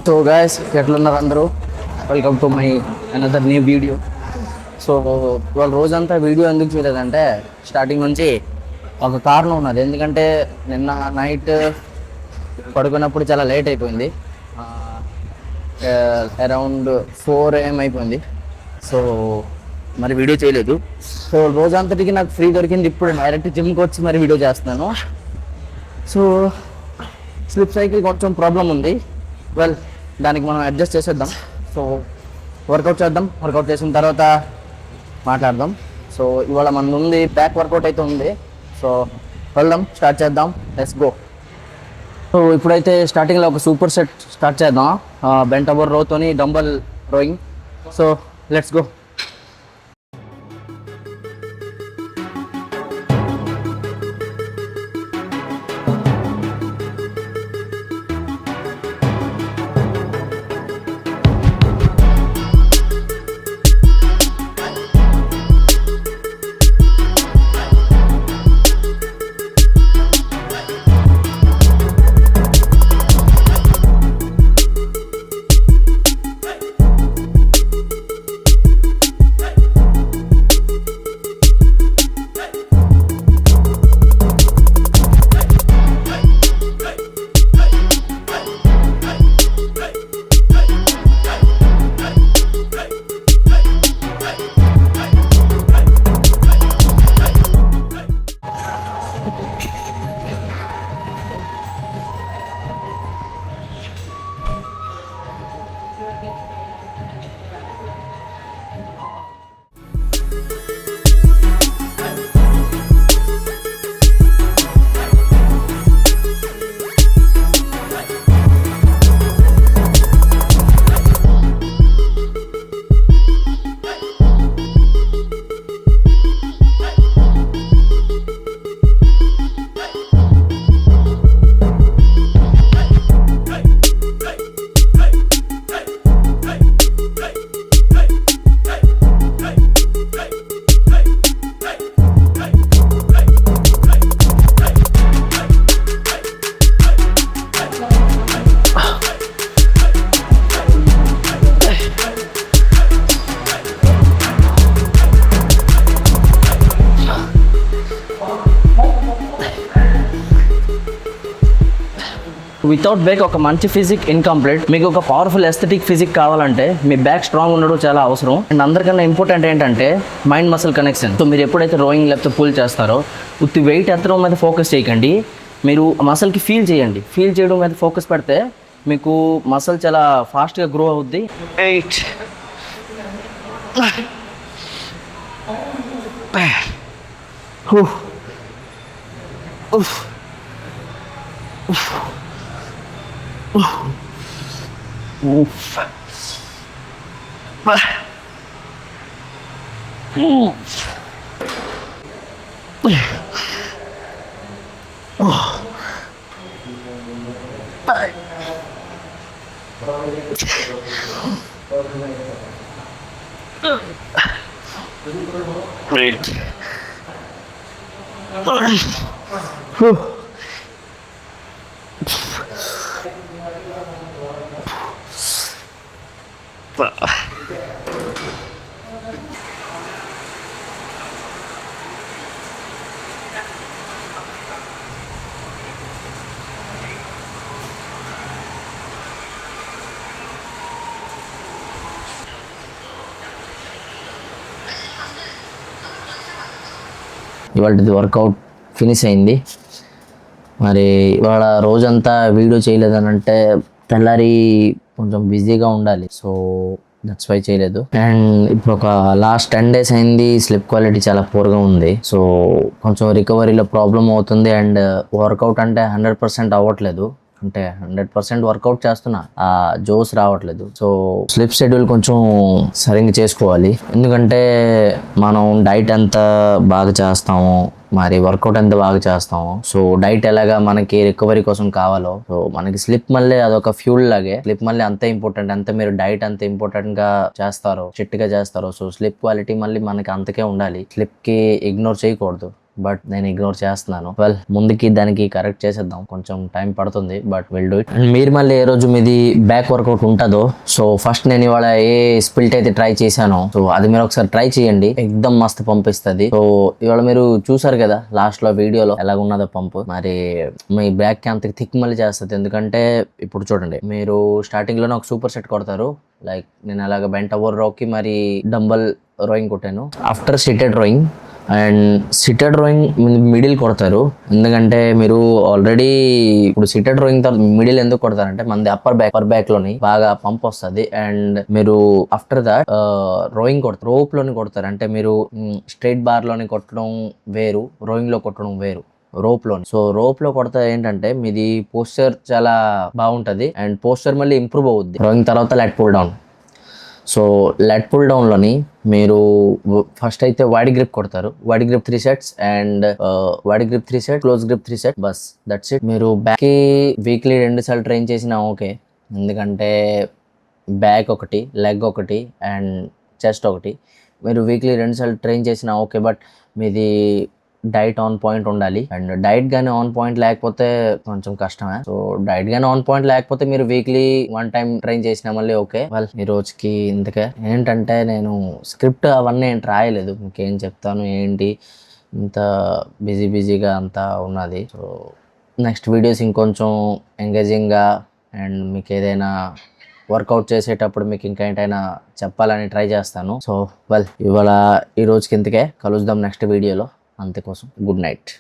So guys ఎట్లున్నారు అందరూ? Welcome to my another new video. So ఇవాళ రోజంతా వీడియో ఎందుకు చేయలేదంటే స్టార్టింగ్ నుంచి ఒక కారణం ఉన్నది. ఎందుకంటే నిన్న నైట్ పడుకున్నప్పుడు చాలా లేట్ అయిపోయింది, అరౌండ్ 4 AM అయిపోయింది. సో మరి వీడియో చేయలేదు. సో రోజంతటికి నాకు ఫ్రీ దొరికింది, ఇప్పుడు డైరెక్ట్ జిమ్కి వచ్చి మరి వీడియో చేస్తున్నాను. సో స్లిప్ సైకిల్ కొంచెం ప్రాబ్లం ఉంది. వెల్, దానికి మనం అడ్జస్ట్ చేసేద్దాం. సో వర్కౌట్ చేద్దాం, వర్కౌట్ చేసిన తర్వాత మాట్లాడదాం. సో ఇవాళ మన ఉంది బ్యాక్ వర్కౌట్ అయితే ఉంది. సో వెళ్దాం, స్టార్ట్ చేద్దాం. Let's go. సో ఇప్పుడైతే స్టార్టింగ్లో ఒక సూపర్ సెట్ స్టార్ట్ చేద్దాం, బెంట్ ఓవర్ రోతోని dumbbell rowing. So let's go. Without back ఒక మంచి ఫిజిక్ ఇన్కంప్లీట్. మీకు ఒక పవర్ఫుల్ ఎస్థెటిక్ ఫిజిక్ కావాలంటే మీ బ్యాక్ స్ట్రాంగ్ ఉండడం చాలా అవసరం. అండ్ అందరికన్నా ఇంపార్టెంట్ ఏంటంటే మైండ్ మసిల్ కనెక్షన్. సో మీరు ఎప్పుడైతే రోయింగ్ లేకపోతే పుల్ చేస్తారో ఉత్తి వెయిట్ ఎత్తడం మీద ఫోకస్ చేయకండి, మీరు మసిల్కి ఫీల్ చేయండి. ఫీల్ చేయడం మీద ఫోకస్ పెడితే మీకు మసిల్ చాలా ఫాస్ట్గా గ్రో అవుద్ది. 8 ఇవాళది వర్కౌట్ ఫినిష్ అయింది. మరి ఇవాళ రోజంతా వీడియో చేయలేదని అంటే తెల్లారి కొంచెం బిజీగా ఉండాలి, సో దట్స్ వై చేయలేదు. అండ్ ఇప్పుడు ఒక లాస్ట్ 10 days అయింది, స్లిప్ క్వాలిటీ చాలా పూర్గా ఉంది. సో కొంచెం రికవరీలో ప్రాబ్లం అవుతుంది. అండ్ వర్కౌట్ అంటే 100% అవ్వట్లేదు, అంటే 100% వర్కౌట్ చేస్తున్నా, ఆ జోస్ రావట్లేదు. సో స్లిప్ షెడ్యూల్ కొంచెం సరిగ్గా చేసుకోవాలి. ఎందుకంటే మనం డైట్ ఎంత బాగా చేస్తాము, మరి వర్కౌట్ ఎంత బాగా చేస్తాము. సో డైట్ ఎలాగా మనకి రికవరీ కోసం కావాలో, సో మనకి స్లిప్ మళ్ళీ అదొక ఫ్యూల్ లాగే. స్లిప్ మళ్ళీ అంతే ఇంపార్టెంట్, అంతే మీరు డైట్ అంత ఇంపార్టెంట్ గా చేస్తారో, స్ట్రిక్ట్ గా చేస్తారో, సో స్లిప్ క్వాలిటీ మళ్ళీ మనకి అంతకే ఉండాలి. స్లిప్ కి ఇగ్నోర్ చేయకూడదు. బట్ నేను ఇగ్నోర్ చేస్తున్నాను. వెల్, ముందుకి దానికి కరెక్ట్ చేసేద్దాం, కొంచెం టైం పడుతుంది but will do it. And మీరు మళ్ళీ ఏ రోజు మీది బ్యాక్ వర్కౌట్ ఉంటుందో, సో ఫస్ట్ నేను ఇవాళ ఏ స్ప్లిట్ అయితే ట్రై చేశానో సో అది మీరు ఒకసారి ట్రై చేయండి, ఎక్దమ్ మస్తు పంపిస్తుంది. సో ఇవాళ మీరు చూసారు కదా లాస్ట్ లో వీడియోలో ఎలాగున్నదో పంపు, మరి మీ బ్యాక్ కి అంత థిక్ మళ్ళీ చేస్తుంది. ఎందుకంటే ఇప్పుడు చూడండి, మీరు స్టార్టింగ్ లోనే ఒక సూపర్ సెట్ కొడతారు, లైక్ నేను అలాగ బెంట్ ఓవర్ రోకి మరి డంబల్ రోయింగ్ కొట్టాను. After cited rowing and cited rowing middle కొడతారు, ఎందుకంటే మీరు ఆల్రెడీ ఇప్పుడు సిటెడ్ రోయింగ్ తర్వాత మిడిల్ ఎందుకు కొడతారంటే మనది అప్పర్ బ్యాక్ లోని బాగా పంప్ వస్తుంది. అండ్ మీరు ఆఫ్టర్ దాట్ రోయింగ్ కొడతారు, రోప్ లోని కొడతారు. అంటే మీరు స్ట్రైట్ బార్ లోని కొట్టడం వేరు, రోయింగ్ లో కొట్టడం వేరు, రోప్ లో. సో రోప్ లో కొడతా ఏంటంటే మీది పోస్చర్ చాలా బాగుంటది అండ్ పోస్చర్ మళ్ళీ ఇంప్రూవ్ అవుద్ది రోయింగ్ తర్వాత lat pull down. So lat pull down లోని మీరు ఫస్ట్ అయితే వైడ్ గ్రిప్ కొడతారు, wide grip 3 sets and wide grip 3 sets, close grip 3 sets, బస్ దట్స్ ఇట్. మీరు బ్యాక్ కి వీక్లీ 2 సార్లు ట్రైన్ చేసినా ఓకే, ఎందుకంటే బ్యాక్ ఒకటి, లెగ్ ఒకటి అండ్ చెస్ట్ ఒకటి మీరు వీక్లీ 2 సార్లు ట్రైన్ చేసినా ఓకే. బట్ మీది డైట్ ఆన్ పాయింట్ ఉండాలి, అండ్ డైట్ గానీ ఆన్ పాయింట్ లేకపోతే కొంచెం కష్టమే. సో డైట్ గానీ ఆన్ పాయింట్ లేకపోతే మీరు వీక్లీ 1 టైం ట్రైన్ చేసినా మళ్ళీ ఓకే. వెల్, ఈ రోజుకి ఇంతకే. ఏంటంటే నేను స్క్రిప్ట్ అవన్నీ ఏంటి రాయలేదు, ఇంకేం చెప్తాను ఏంటి, ఇంత బిజీగా అంతా ఉన్నది. సో నెక్స్ట్ వీడియోస్ ఇంకొంచెం ఎంగేజింగ్గా అండ్ మీకు ఏదైనా వర్కౌట్ చేసేటప్పుడు మీకు ఇంకా ఏంటైనా చెప్పాలని ట్రై చేస్తాను. సో వెల్, ఇవాళ ఈ రోజుకి ఇంతకే, కలుద్దాం నెక్స్ట్ వీడియోలో. అంతకోసం గుడ్ నైట్.